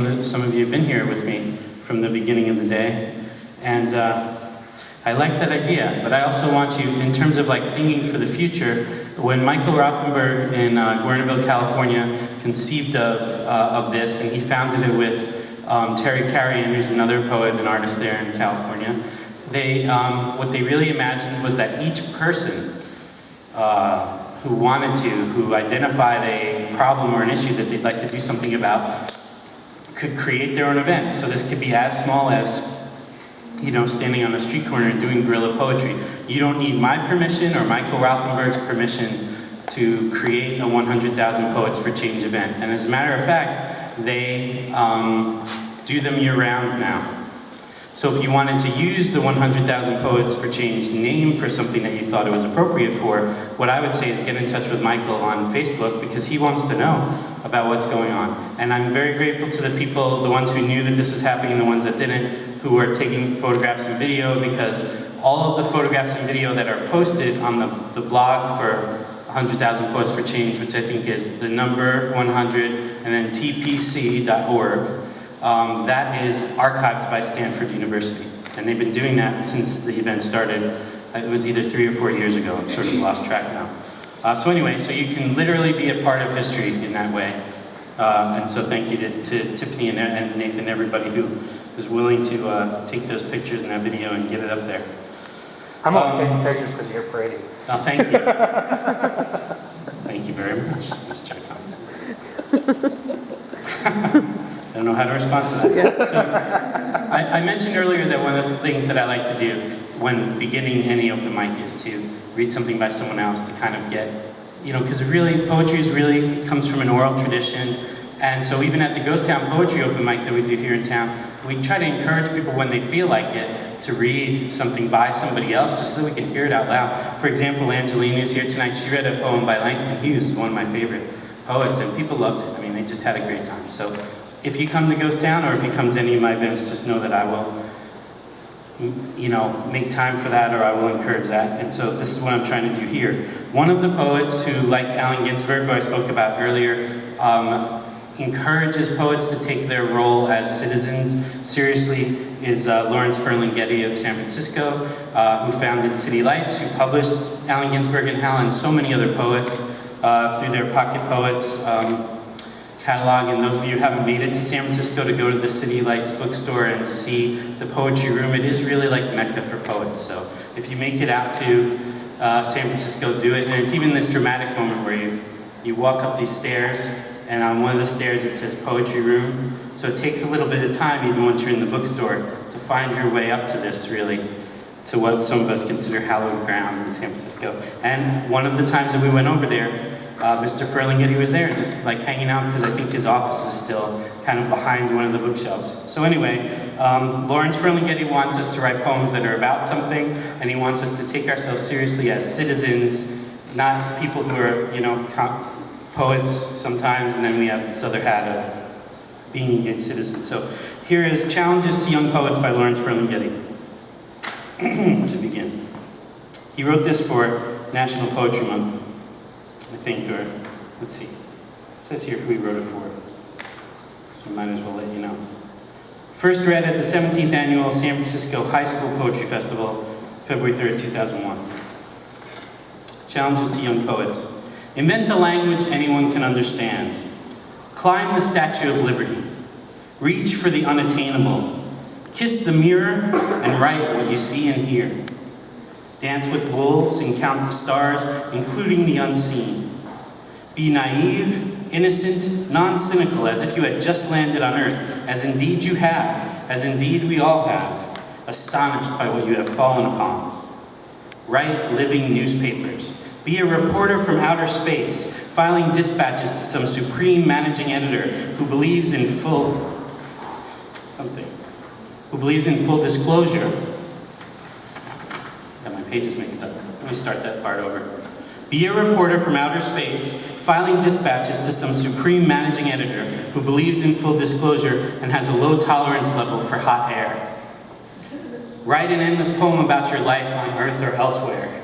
Some of you have been here with me from the beginning of the day, and I like that idea, but I also want you, in terms of like thinking for the future, when Michael Rothenberg in Guerneville, California conceived of this, and he founded it with Terry Carrion, who's another poet and artist there in California, what they really imagined was that each person who wanted to, who identified a problem or an issue that they'd like to do something about, could create their own event. So this could be as small as, you know, standing on a street corner and doing guerrilla poetry. You don't need my permission or Michael Rothenberg's permission to create a 100,000 Poets for Change event. And as a matter of fact, they do them year-round now. So if you wanted to use the 100,000 Poets for Change name for something that you thought it was appropriate for, what I would say is get in touch with Michael on Facebook, because he wants to know about what's going on. And I'm very grateful to the people, the ones who knew that this was happening and the ones that didn't, who were taking photographs and video, because all of the photographs and video that are posted on the blog for 100,000 Poets for Change, which I think is the number 100 and then tpc.org, that is archived by Stanford University. And they've been doing that since the event started. It was either 3 or 4 years ago. I've sort of lost track now. So anyway, so you can literally be a part of history in that way. And so thank you to Tiffany and Nathan, everybody who was willing to take those pictures and that video and get it up there. I'm only taking pictures because you're pretty. Oh, thank you. Thank you very much, Mr. Tompkins. I don't know how to respond to that. So, I mentioned earlier that one of the things that I like to do when beginning any open mic is to read something by someone else to kind of get, you know, because really, poetry really comes from an oral tradition. And so even at the Ghost Town Poetry Open Mic that we do here in town, we try to encourage people when they feel like it to read something by somebody else just so that we can hear it out loud. For example, Angeline, who's here tonight, she read a poem by Langston Hughes, one of my favorite poets, and people loved it. I mean, they just had a great time. So if you come to Ghost Town or if you come to any of my events, just know that I will, you know, make time for that, or I will encourage that. And so this is what I'm trying to do here. One of the poets who, like Allen Ginsberg, who I spoke about earlier, encourages poets to take their role as citizens seriously is Lawrence Ferlinghetti of San Francisco, who founded City Lights, who published Allen Ginsberg and Hal and so many other poets through their Pocket Poets catalog. And those of you who haven't made it to San Francisco to go to the City Lights bookstore and see the poetry room, it is really like Mecca for poets. So if you make it out to San Francisco, do it. And it's even this dramatic moment where you walk up these stairs, and on one of the stairs it says Poetry Room. So it takes a little bit of time, even once you're in the bookstore, to find your way up to this, really, to what some of us consider hallowed ground in San Francisco. And one of the times that we went over there, Mr. Ferlinghetti was there, just like hanging out, because I think his office is still kind of behind one of the bookshelves. So anyway, Lawrence Ferlinghetti wants us to write poems that are about something, and he wants us to take ourselves seriously as citizens, not people who are, you know, poets sometimes, and then we have this other hat of being a good citizen. So here is Challenges to Young Poets by Lawrence Ferlinghetti. To begin. He wrote this for National Poetry Month, I think, or let's see. It says here who he wrote it for, so I might as well let you know. First read at the 17th Annual San Francisco High School Poetry Festival, February 3rd, 2001. Challenges to Young Poets. Invent a language anyone can understand. Climb the Statue of Liberty. Reach for the unattainable. Kiss the mirror and write what you see and hear. Dance with wolves and count the stars, including the unseen. Be naive, innocent, non-cynical, as if you had just landed on Earth, as indeed you have, as indeed we all have, astonished by what you have fallen upon. Write living newspapers. Be a reporter from outer space, filing dispatches to some supreme managing editor who believes in full disclosure. Got my pages mixed up. Let me start that part over. Be a reporter from outer space, filing dispatches to some supreme managing editor who believes in full disclosure and has a low tolerance level for hot air. Write an endless poem about your life on Earth or elsewhere.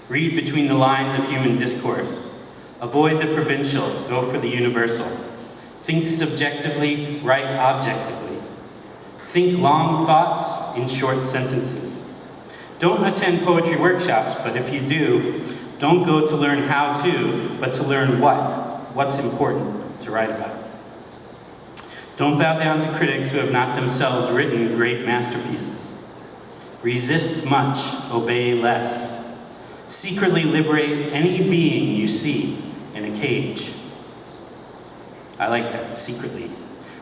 Read between the lines of human discourse. Avoid the provincial, go for the universal. Think subjectively, write objectively. Think long thoughts in short sentences. Don't attend poetry workshops, but if you do, don't go to learn how to, but to learn what's important to write about. Don't bow down to critics who have not themselves written great masterpieces. Resist much, obey less. Secretly liberate any being you see in a cage. I like that, secretly.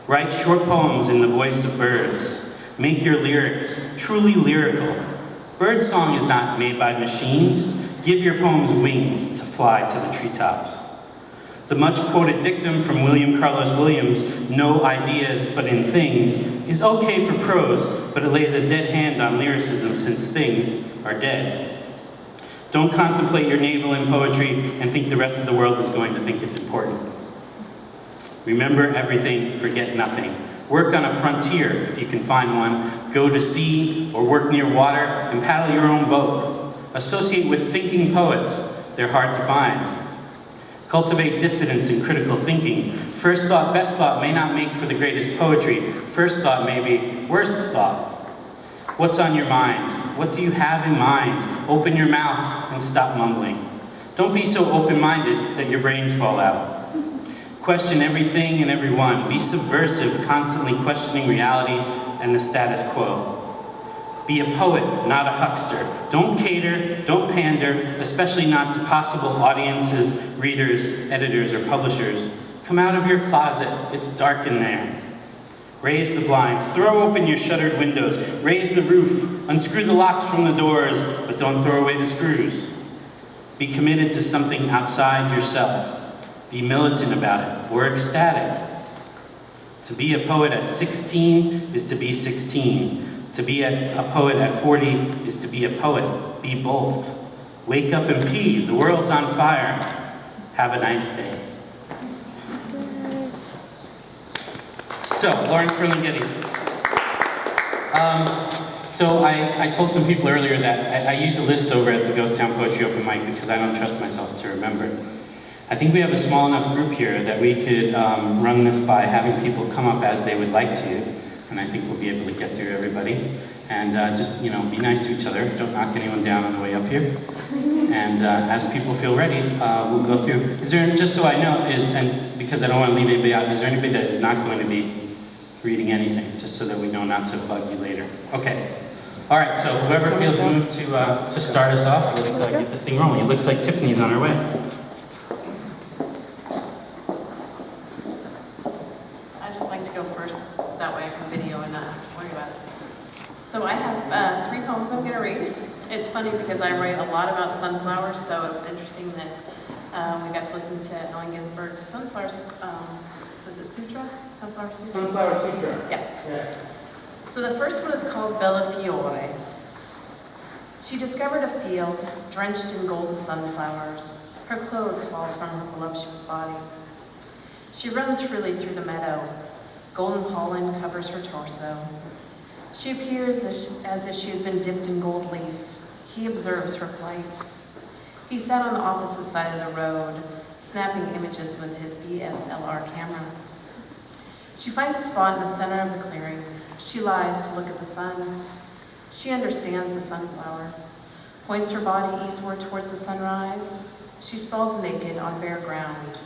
Write short poems in the voice of birds. Make your lyrics truly lyrical. Birdsong is not made by machines. Give your poems wings to fly to the treetops. The much-quoted dictum from William Carlos Williams, no ideas but in things, is okay for prose, but it lays a dead hand on lyricism since things are dead. Don't contemplate your navel in poetry and think the rest of the world is going to think it's important. Remember everything, forget nothing. Work on a frontier, if you can find one. Go to sea or work near water and paddle your own boat. Associate with thinking poets. They're hard to find. Cultivate dissidence and critical thinking. First thought, best thought may not make for the greatest poetry. First thought may be worst thought. What's on your mind? What do you have in mind? Open your mouth and stop mumbling. Don't be so open-minded that your brains fall out. Question everything and everyone. Be subversive, constantly questioning reality and the status quo. Be a poet, not a huckster. Don't cater, don't pander, especially not to possible audiences, readers, editors, or publishers. Come out of your closet, it's dark in there. Raise the blinds, throw open your shuttered windows, raise the roof, unscrew the locks from the doors, but don't throw away the screws. Be committed to something outside yourself. Be militant about it, or ecstatic. To be a poet at 16 is to be 16. To be a poet at 40 is to be a poet. Be both. Wake up and pee. The world's on fire. Have a nice day. So, Lawrence Ferlinghetti. So I told some people earlier that I use a list over at the Ghost Town Poetry Open Mic because I don't trust myself to remember. I think we have a small enough group here that we could run this by having people come up as they would like to, and I think we'll be able to get through everybody. And just, be nice to each other. Don't knock anyone down on the way up here. And as people feel ready, we'll go through. Is there, just so I know, and because I don't want to leave anybody out, is there anybody that is not going to be reading anything, just so that we know not to bug you later? Okay. All right, so whoever feels moved to start us off, let's get this thing rolling. It looks like Tiffany's on her way. So I have 3 poems I'm going to read. It's funny because I write a lot about sunflowers, so it was interesting that we got to listen to Allen Ginsberg's Sunflowers, was it Sutra? Sunflower Sutra? Sunflower Sutra. Yeah. So the first one is called Bella Fiore. She discovered a field drenched in golden sunflowers. Her clothes fall from her voluptuous body. She runs freely through the meadow. Golden pollen covers her torso. She appears as if she has been dipped in gold leaf. He observes her flight. He sat on the opposite side of the road, snapping images with his DSLR camera. She finds a spot in the center of the clearing. She lies to look at the sun. She understands the sunflower, points her body eastward towards the sunrise. She sprawls naked on bare ground,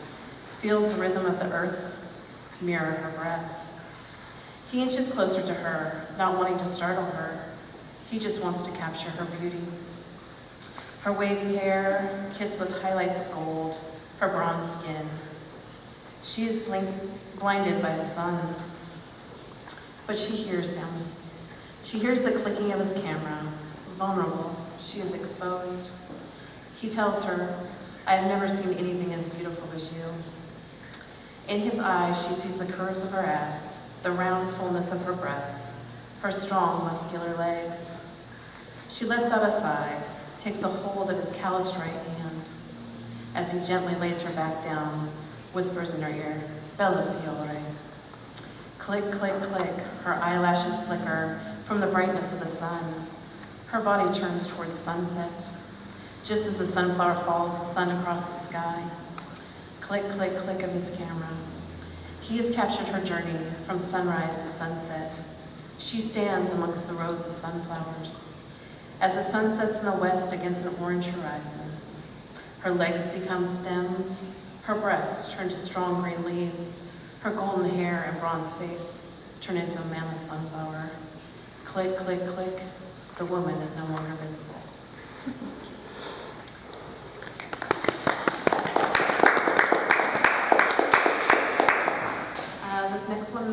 feels the rhythm of the earth mirror her breath. He inches closer to her, not wanting to startle her. He just wants to capture her beauty. Her wavy hair, kissed with highlights of gold, her bronze skin. She is blinded by the sun, but she hears him. She hears the clicking of his camera. Vulnerable, she is exposed. He tells her, "I have never seen anything as beautiful as you." In his eyes, she sees the curves of her ass, the round fullness of her breasts, her strong, muscular legs. She lets out a sigh, takes a hold of his calloused right hand. As he gently lays her back down, whispers in her ear, "Bella Fiore." Click, click, click, her eyelashes flicker from the brightness of the sun. Her body turns towards sunset. Just as the sunflower falls, the sun across the sky. Click, click, click of his camera. He has captured her journey from sunrise to sunset. She stands amongst the rows of sunflowers as the sun sets in the west against an orange horizon. Her legs become stems, her breasts turn to strong green leaves, her golden hair and bronze face turn into a mammoth sunflower. Click, click, click, the woman is no longer visible. This next one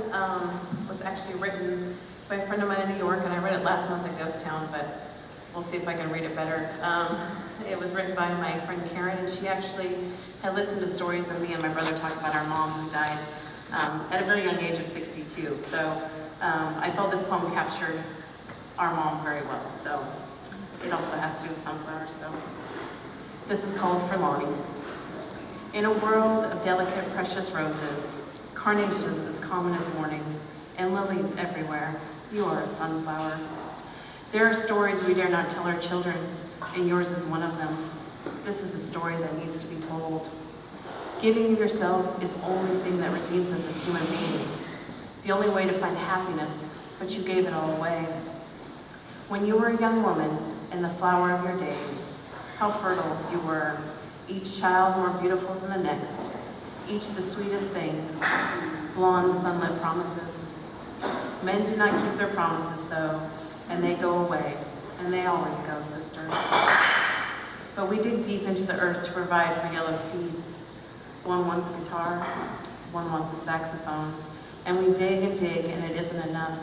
was actually written by a friend of mine in New York, and I read it last month at Ghost Town, but we'll see if I can read it better. It was written by my friend Karen, and she actually had listened to stories of me and my brother talk about our mom who died at a very young age of 62. So I felt this poem captured our mom very well. So it also has to do with sunflowers. So this is called For Lonnie. In a world of delicate, precious roses, carnations as common as morning, and lilies everywhere, you are a sunflower. There are stories we dare not tell our children, and yours is one of them. This is a story that needs to be told. Giving of yourself is the only thing that redeems us as human beings, the only way to find happiness, but you gave it all away. When you were a young woman, in the flower of your days, how fertile you were, each child more beautiful than the next, each the sweetest thing, blonde sunlit promises. Men do not keep their promises though, and they go away, and they always go, sister. But we dig deep into the earth to provide for yellow seeds. One wants a guitar, one wants a saxophone, and we dig, and it isn't enough.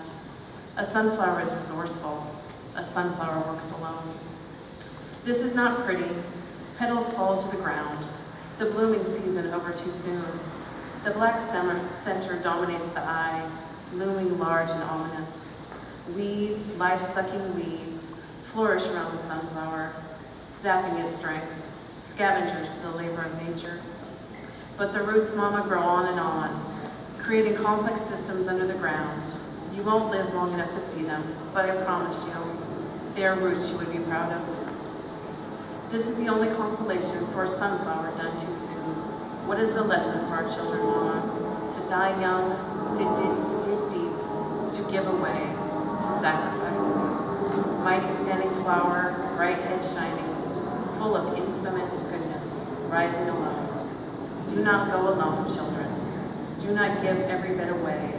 A sunflower is resourceful, a sunflower works alone. This is not pretty. Petals fall to the ground. The blooming season over too soon. The black center dominates the eye, looming large and ominous. Weeds, life-sucking weeds, flourish around the sunflower, zapping its strength, scavengers to the labor of nature. But the roots, mama, grow on, creating complex systems under the ground. You won't live long enough to see them, but I promise you, they are roots you would be proud of. This is the only consolation for a sunflower done too soon. What is the lesson for our children, mama? To die young, to dig deep, to give away, to sacrifice. Mighty standing flower, bright head shining, full of infinite goodness, rising alone. Do not go alone, children. Do not give every bit away.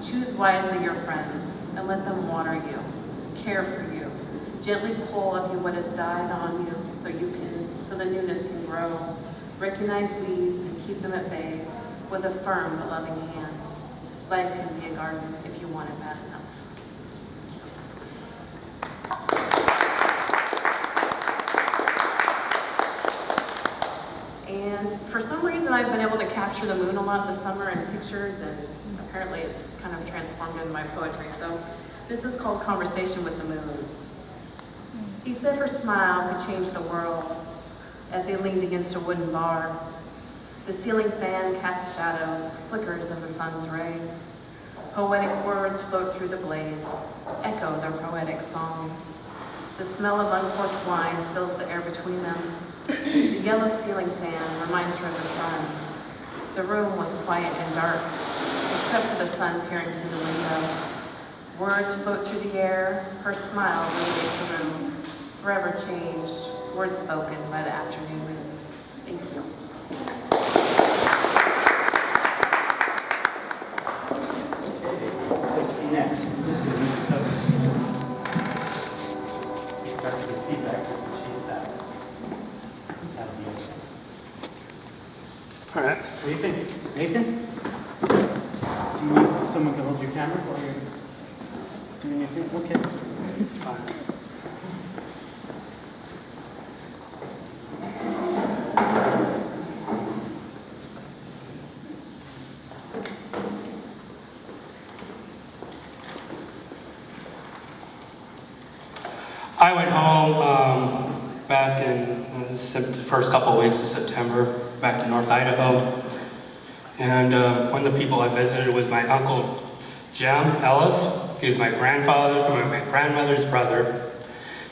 Choose wisely your friends, and let them water you, care for you, gently pull of you what has died on you so the newness can grow. Recognize weeds and keep them at bay with a firm but loving hand. Life can be a garden if you want it bad enough. And for some reason I've been able to capture the moon a lot this summer in pictures, and apparently it's kind of transformed into my poetry. So this is called Conversation with the Moon. He said her smile could change the world as they leaned against a wooden bar. The ceiling fan cast shadows, flickers of the sun's rays. Poetic words float through the blaze, echo their poetic song. The smell of uncorked wine fills the air between them. The yellow ceiling fan reminds her of the sun. The room was quiet and dark, except for the sun peering through the window. Words float through the air, her smile radiates the room, forever changed, words spoken by the afternoon wind. Thank you. Next, just give me the subject. Start with feedback, she's that. That'll be okay. All right. What do you think? Nathan? Do you need someone to hold your camera while you're doing anything? Okay. Fine. I went home back in the first couple of weeks of September, back to North Idaho. And one of the people I visited was my uncle, Jim Ellis. He was my grandmother's brother.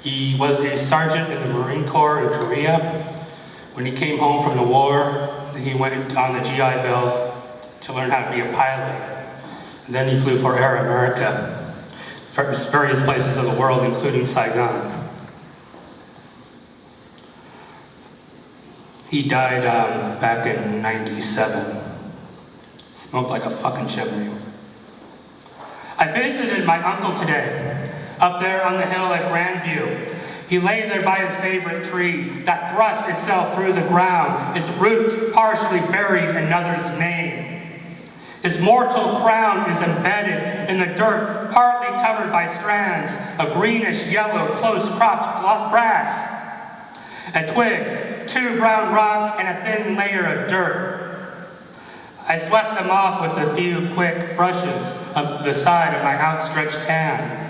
He was a sergeant in the Marine Corps in Korea. When he came home from the war, he went on the GI Bill to learn how to be a pilot. And then he flew for Air America, for various places of the world, including Saigon. He died back in '97. Smoked like a fucking chimney. I visited my uncle today, up there on the hill at Grandview. He lay there by his favorite tree that thrust itself through the ground, its roots partially buried in another's name. His mortal crown is embedded in the dirt, partly covered by strands of greenish-yellow, close-cropped grass, a twig, 2 brown rocks, and a thin layer of dirt. I swept them off with a few quick brushes of the side of my outstretched hand.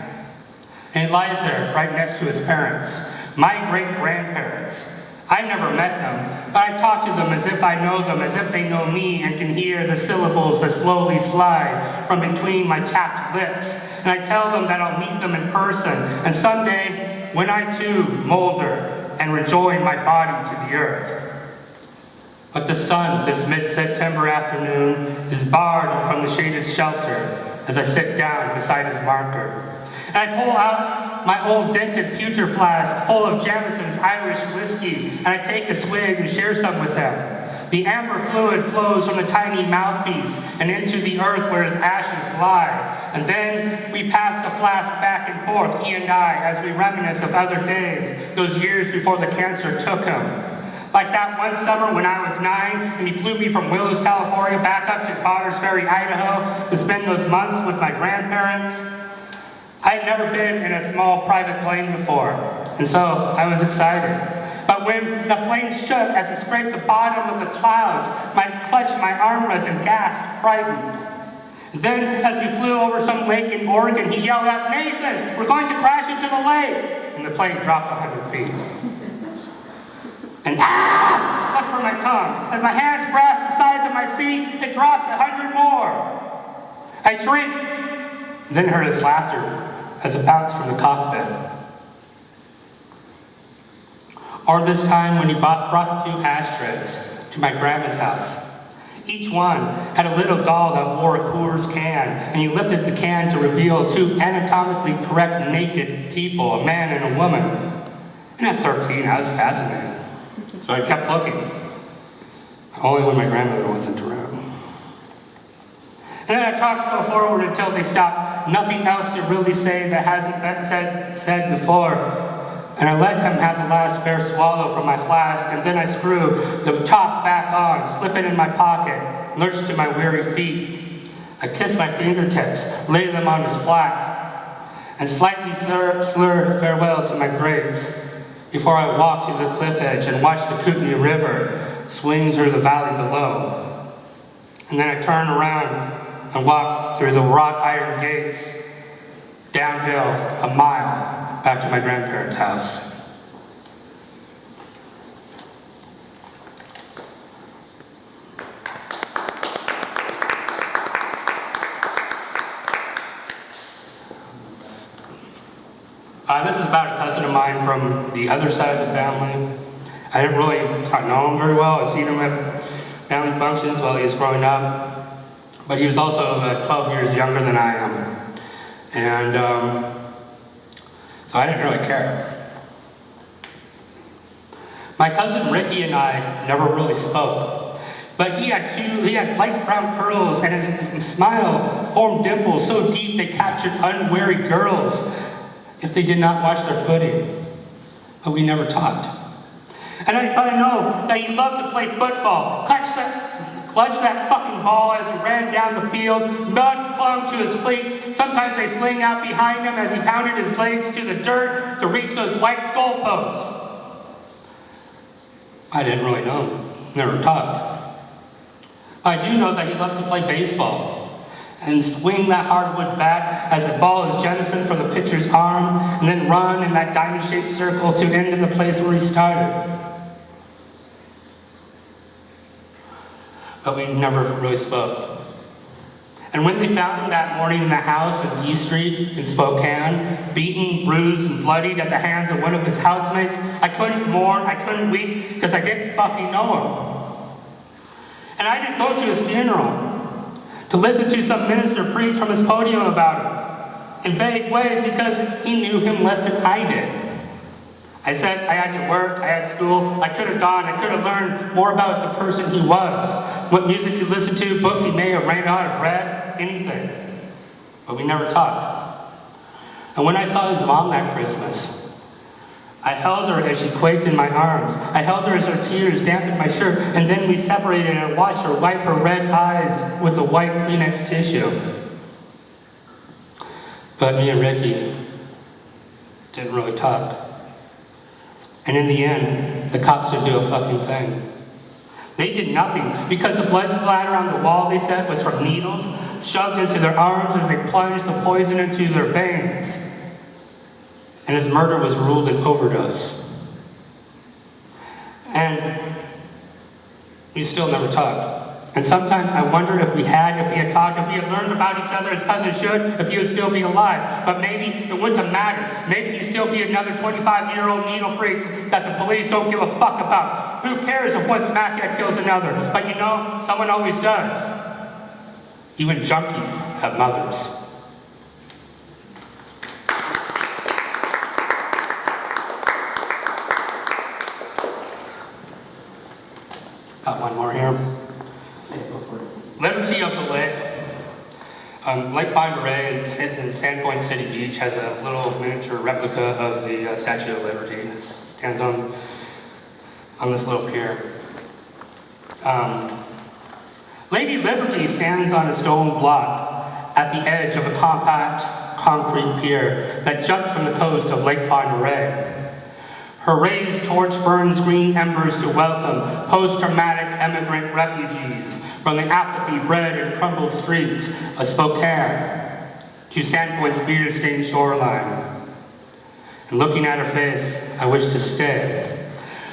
And he lies there right next to his parents, my great-grandparents. I never met them, but I talk to them as if I know them, as if they know me, and can hear the syllables that slowly slide from between my chapped lips. And I tell them that I'll meet them in person, and someday, when I too molder and rejoin my body to the earth. But the sun, this mid-September afternoon, is barred from the shaded shelter as I sit down beside his marker. And I pull out my old dented pewter flask full of Jamison's Irish whiskey, and I take a swig and share some with him. The amber fluid flows from the tiny mouthpiece and into the earth where his ashes lie. And then we pass the flask back and forth, he and I, as we reminisce of other days, those years before the cancer took him. Like that one summer when I was 9 and he flew me from Willows, California back up to Bonners Ferry, Idaho to spend those months with my grandparents. I'd never been in a small private plane before, and so I was excited. But when the plane shook as it scraped the bottom of the clouds, I clutched my armrest and gasped, frightened. Then, as we flew over some lake in Oregon, he yelled out, "Nathan, we're going to crash into the lake!" And the plane dropped 100 feet. And slipped from my tongue. As my hands grasped the sides of my seat, it dropped 100 more. I shrieked, then heard his laughter as it bounced from the cockpit. Or this time when he brought 2 ashtrays to my grandma's house. Each one had a little doll that wore a Coors can, and he lifted the can to reveal 2 anatomically correct naked people, a man and a woman. And at 13, I was fascinated. So I kept looking, only when my grandmother wasn't around. And then our talks go forward until they stop. Nothing else to really say that hasn't been said before. And I let him have the last spare swallow from my flask, and then I screw the top back on, slip it in my pocket, lurch to my weary feet. I kiss my fingertips, lay them on his black, and slightly slur farewell to my grades before I walk to the cliff edge and watch the Kootenai River swing through the valley below. And then I turn around and walk through the wrought iron gates, downhill a mile, back to my grandparents' house. This is about a cousin of mine from the other side of the family. I didn't really know him very well. I've seen him at family functions while he was growing up. But he was also 12 years younger than I am. And so I didn't really care. My cousin Ricky and I never really spoke. But he had light brown curls, and his smile formed dimples so deep they captured unwary girls if they did not watch their footing. But we never talked. But I know that he loved to play football, clutch that fucking ball as he ran down the field. Mud clung to his cleats. Sometimes they fling out behind him as he pounded his legs to the dirt to reach those white goalposts. I didn't really know him, never talked. I do know that he loved to play baseball and swing that hardwood bat as the ball is jettisoned from the pitcher's arm, and then run in that diamond-shaped circle to end in the place where he started. But we never really spoke. And when they found him that morning in the house on D Street in Spokane, beaten, bruised, and bloodied at the hands of one of his housemates, I couldn't mourn, I couldn't weep, because I didn't fucking know him. And I didn't go to his funeral. to listen to some minister preach from his podium about him in vague ways because he knew him less than I did. I said I had to work, I had school, I could have gone, I could have learned more about the person he was, what music he listened to, books he may or may not have read, anything. But we never talked. And when I saw his mom that Christmas, I held her as she quaked in my arms. I held her as her tears dampened my shirt, and then we separated and I watched her wipe her red eyes with the white Kleenex tissue. But me and Ricky didn't really talk. And in the end, the cops didn't do a fucking thing. They did nothing because the blood splatter on the wall, they said, was from needles shoved into their arms as they plunged the poison into their veins. And his murder was ruled an overdose. And we still never talked. And sometimes I wonder if we had talked, if we had learned about each other as cousins should, if he would still be alive. But maybe it wouldn't have mattered. Maybe he'd still be another 25-year-old needle freak that the police don't give a fuck about. Who cares if one smackhead kills another? But you know, someone always does. Even junkies have mothers. Got one more here. Liberty of the Lake. Lake Bonneray in Sandpoint City Beach has a little miniature replica of the Statue of Liberty. It stands on this little pier. Lady Liberty stands on a stone block at the edge of a compact concrete pier that juts from the coast of Lake Bonneray. Her raised torch burns green embers to welcome post-traumatic immigrant refugees from the apathy bred in crumbled streets of Spokane to Sandpoint's beer-stained shoreline. And looking at her face, I wish to stay.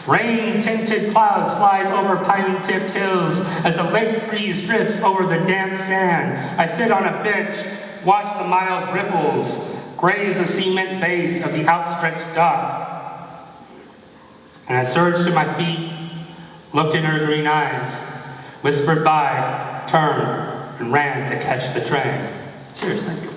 Rain-tinted clouds glide over pine-tipped hills as the lake breeze drifts over the damp sand. I sit on a bench, watch the mild ripples graze the cement base of the outstretched dock. And I surged to my feet, looked in her green eyes, whispered bye, turned, and ran to catch the train. Cheers, thank you.